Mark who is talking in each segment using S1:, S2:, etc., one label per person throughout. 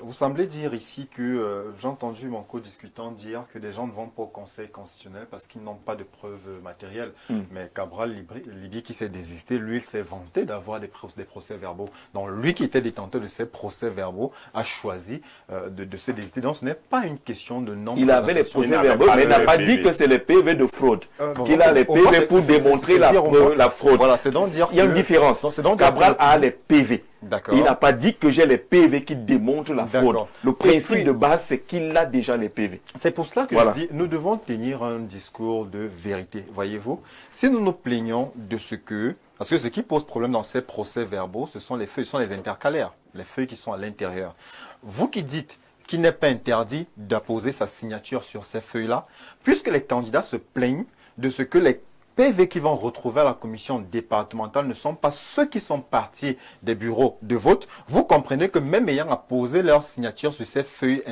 S1: Vous semblez dire ici que j'ai entendu mon co-discutant dire que des gens ne vont pas au Conseil constitutionnel parce qu'ils n'ont pas de preuves matérielles. Mais Cabral Libye qui s'est désisté, lui, il s'est vanté d'avoir des procès-verbaux. Donc lui qui était détenteur de ces procès-verbaux a choisi de se désister. Donc ce n'est pas une question de non.
S2: Il avait les procès-verbaux, mais il n'a pas dit que c'est les PV de fraude. Qu'il a les PV pour démontrer la fraude.
S1: Voilà, c'est donc dire
S2: il y a une différence. Cabral a les PV. Il n'a pas dit que j'ai les PV qui démontrent la fraude. Le principe de base, c'est qu'il a déjà les PV.
S1: C'est pour cela que je dis, nous devons tenir un discours de vérité. Voyez-vous, si nous nous plaignons de ce que... Parce que ce qui pose problème dans ces procès-verbaux, ce sont les feuilles, ce sont les intercalaires, les feuilles qui sont à l'intérieur. Vous qui dites qu'il n'est pas interdit d'apposer sa signature sur ces feuilles-là, puisque les candidats se plaignent de ce que les PV qui vont retrouver à la commission départementale ne sont pas ceux qui sont partis des bureaux de vote. Vous comprenez que même ayant apposé leur signature sur ces feuilles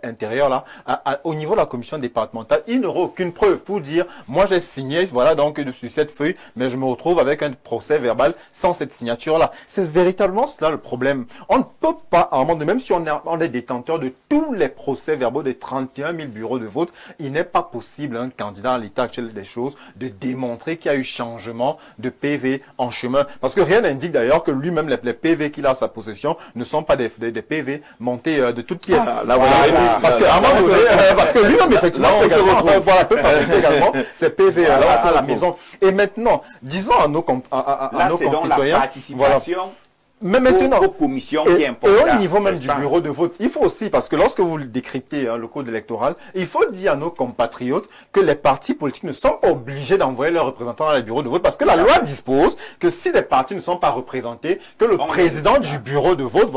S1: intérieures là, au niveau de la commission départementale, ils n'auront aucune preuve pour dire moi j'ai signé, voilà donc sur cette feuille, mais je me retrouve avec un procès verbal sans cette signature là. C'est véritablement cela le problème. On ne peut pas, à un moment donné, même si on est détenteur de tous les procès verbaux des 31 000 bureaux de vote, il n'est pas possible un candidat à l'état actuel des choses de démontrer qu'il y a eu changement de PV en chemin. Parce que rien n'indique d'ailleurs que lui-même, les PV qu'il a à sa possession ne sont pas des PV montés de toutes pièces. Parce que lui-même, effectivement, peut fabriquer également ses PV à la maison. Et maintenant, disons à nos concitoyens... Mais maintenant,
S3: aux commissions
S1: et au niveau même du bureau de vote, il faut aussi, parce que lorsque vous décryptez le code électoral, il faut dire à nos compatriotes que les partis politiques ne sont pas obligés d'envoyer leurs représentants dans les bureaux de vote, parce que la loi dispose que si les partis ne sont pas représentés, que le président du bureau de vote,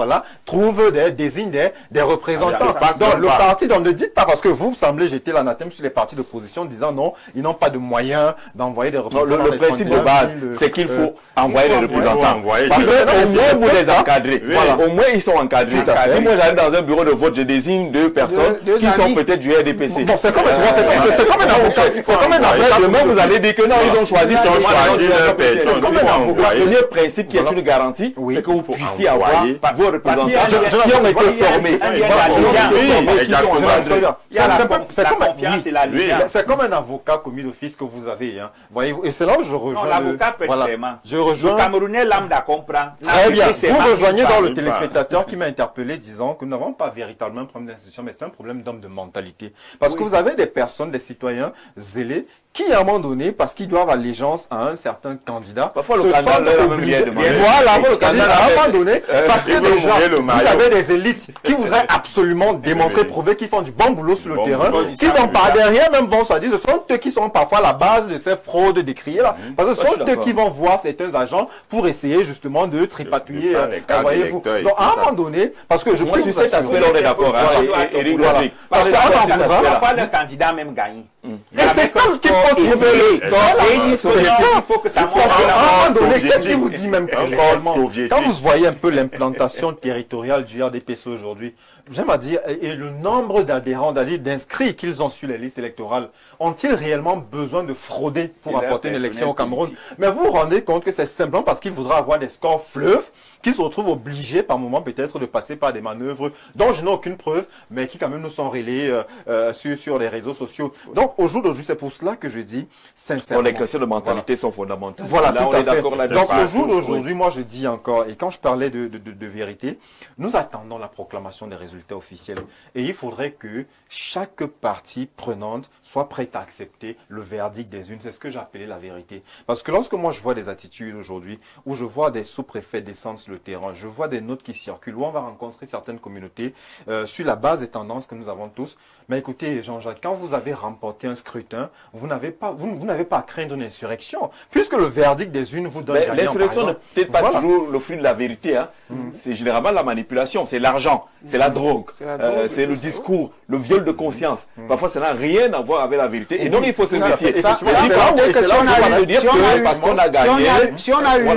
S1: désigne des représentants. Donc le parti, donc ne dites pas, parce que vous semblez jeter l'anathème sur les partis d'opposition, disant non, ils n'ont pas de moyens d'envoyer des représentants.
S2: Le principe de base, c'est qu'il faut envoyer des représentants. Vous les encadrez. Voilà. Au moins, ils sont encadrés. Si moi j'arrive dans un bureau de vote, je désigne deux personnes qui sont peut-être du RDPC.
S1: Bon, c'est comme un avocat.
S2: Demain, vous allez dire que non, ils ont choisi c'est comme un avocat. Le premier principe qui est une garantie, c'est que vous puissiez avoir vos représentants qui ont été formés.
S1: C'est comme un avocat commis d'office que vous avez. Voyez-vous. Et c'est là où je rejoins.
S3: L'avocat prête serment.
S1: Le
S3: Camerounais lambda comprend.
S1: Très bien. Vous rejoignez dans le téléspectateur qui m'a interpellé disant que nous n'avons pas véritablement un problème d'institution, mais c'est un problème d'homme de mentalité. Parce que vous avez des personnes, des citoyens zélés, qui, à un moment donné, parce qu'ils doivent allégeance à un certain candidat,
S2: parfois le candidat obligé.
S1: Voilà, le candidat, à un moment donné, parce que déjà, vous avez des élites qui voudraient absolument démontrer, prouver qu'ils font du bon boulot sur le terrain, qui donc par derrière même vont se dire, ce sont eux qui sont parfois à la base de ces fraudes décriées là, parce que ce sont eux qui vont voir certains agents pour essayer justement de tripatouiller, voyez-vous. Donc à un moment donné, parce que je peux
S2: sur cet aspect, on est d'accord, Éric Rodrigue.
S3: Parce que le candidat même gagne.
S1: Et c'est ça ce qui pose problème. Il faut que ça monte. À un moment donné, qu'est-ce qui vous dit même quand vous voyez un peu l'implantation territoriale du RDPC aujourd'hui, j'aime à dire, et le nombre d'adhérents, d'inscrits qu'ils ont sur les listes électorales, ont-ils réellement besoin de frauder pour apporter une élection au Cameroun? Mais vous vous rendez compte que c'est simplement parce qu'ils voudraient avoir des scores fleuves qu'ils se retrouvent obligés par moment peut-être de passer par des manœuvres dont je n'ai aucune preuve, mais qui quand même nous sont relayées sur les réseaux sociaux. Donc au jour d'aujourd'hui, c'est pour cela que je dis sincèrement.
S2: Les questions de mentalité sont fondamentales.
S1: Voilà, tout à fait. Donc au jour d'aujourd'hui, moi je dis encore, et quand je parlais de vérité, nous attendons la proclamation des résultats officiels. Et il faudrait que chaque partie prenante soit prête à accepter le verdict des urnes. C'est ce que j'ai appelé la vérité. Parce que lorsque moi je vois des attitudes aujourd'hui, où je vois des sous-préfets descendre sur le terrain, je vois des notes qui circulent, où on va rencontrer certaines communautés sur la base des tendances que nous avons tous. Mais écoutez, Jean-Jacques, quand vous avez remporté un scrutin, vous n'avez pas à craindre une insurrection, puisque le verdict des urnes vous donne gagnant.
S2: L'insurrection n'est peut-être pas toujours le fruit de la vérité. C'est généralement la manipulation, c'est l'argent, c'est la drogue, c'est le discours, le viol de conscience. Parfois, ça n'a rien à voir avec la vérité. Et donc, il faut se méfier.
S3: Si on a eu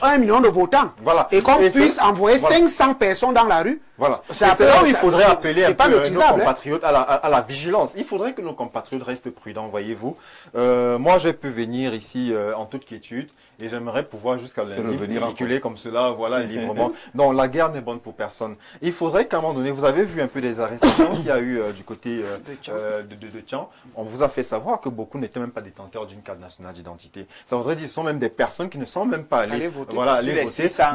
S3: 1 million de votants, et qu'on puisse envoyer 500 personnes dans la rue,
S1: Voilà. C'est là où il faudrait appeler un peu nos compatriotes à la vigilance. Il faudrait que nos compatriotes restent prudents, voyez-vous. Moi, je peux venir ici en toute quiétude et j'aimerais pouvoir jusqu'à lundi circuler comme cela, voilà, librement. Non, la guerre n'est bonne pour personne. Il faudrait qu'à un moment donné, vous avez vu un peu des arrestations qu'il y a eu du côté de Tian. On vous a fait savoir que beaucoup n'étaient même pas détenteurs d'une carte nationale d'identité. Ça voudrait dire que ce sont même des personnes qui ne sont même pas allées voter,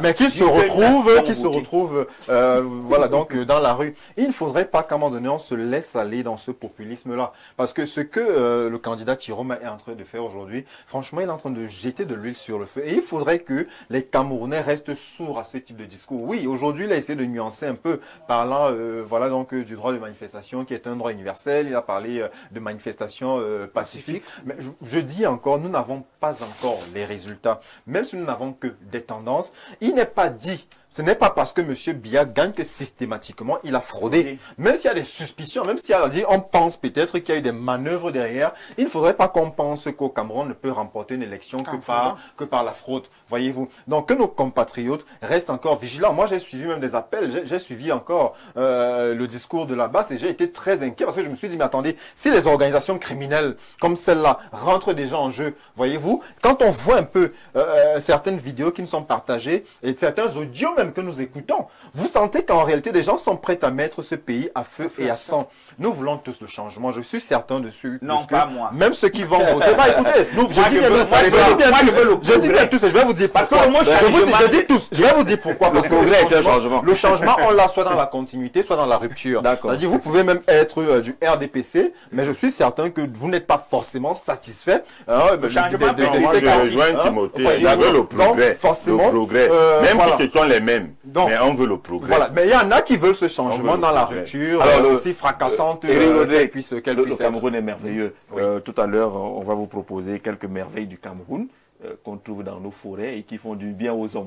S1: mais qui se retrouvent, voilà, donc dans la rue. Il ne faudrait pas qu'à un moment donné, on se laisse aller dans ce populisme-là. Parce que ce que le candidat Tiroma est en train de faire aujourd'hui, franchement, il est en train de jeter de l'huile sur le feu. Et il faudrait que les Camerounais restent sourds à ce type de discours. Oui, aujourd'hui, il a essayé de nuancer un peu, parlant voilà, donc, du droit de manifestation, qui est un droit universel. Il a parlé de manifestation pacifique. Mais je dis encore, nous n'avons pas encore les résultats. Même si nous n'avons que des tendances, il n'est pas dit. Ce n'est pas parce que M. Biya gagne que systématiquement il a fraudé. Même s'il y a des suspicions, même s'il y a dit, on pense peut-être qu'il y a eu des manœuvres derrière, il ne faudrait pas qu'on pense qu'au Cameroun ne peut remporter une élection que par la fraude, voyez-vous. Donc que nos compatriotes restent encore vigilants. Moi j'ai suivi même des appels, j'ai suivi encore le discours de la base et j'ai été très inquiet parce que je me suis dit, mais attendez, si les organisations criminelles comme celle-là rentrent déjà en jeu, voyez-vous, quand on voit un peu certaines vidéos qui nous sont partagées et certains audios même que nous écoutons, vous sentez qu'en réalité, des gens sont prêts à mettre ce pays à feu et à sang. Nous voulons tous le changement. Je suis certain dessus.
S3: Non, pas moi.
S1: Même ceux qui vont voter. Bah, écoutez, je dis bien tous et je vais vous dire
S3: parce que moi,
S1: je dis tous. Je vais vous dire pourquoi.
S2: Le progrès est un changement.
S1: Le changement, on l'a soit dans la continuité, soit dans la rupture. C'est-à-dire, vous pouvez même être du RDPC, mais je suis certain que vous n'êtes pas forcément satisfait.
S3: Le changement,
S4: moi, je rejoins Timothée. Il avait le progrès.
S1: Forcément.
S4: Même si ce sont les mêmes. Donc, mais on veut le progrès.
S1: Voilà, mais il y en a qui veulent ce changement dans la rupture, alors aussi fracassante qu'elle puisse être.
S2: Le Cameroun est merveilleux. Tout à l'heure, on va vous proposer quelques merveilles du Cameroun qu'on trouve dans nos forêts et qui font du bien aux hommes.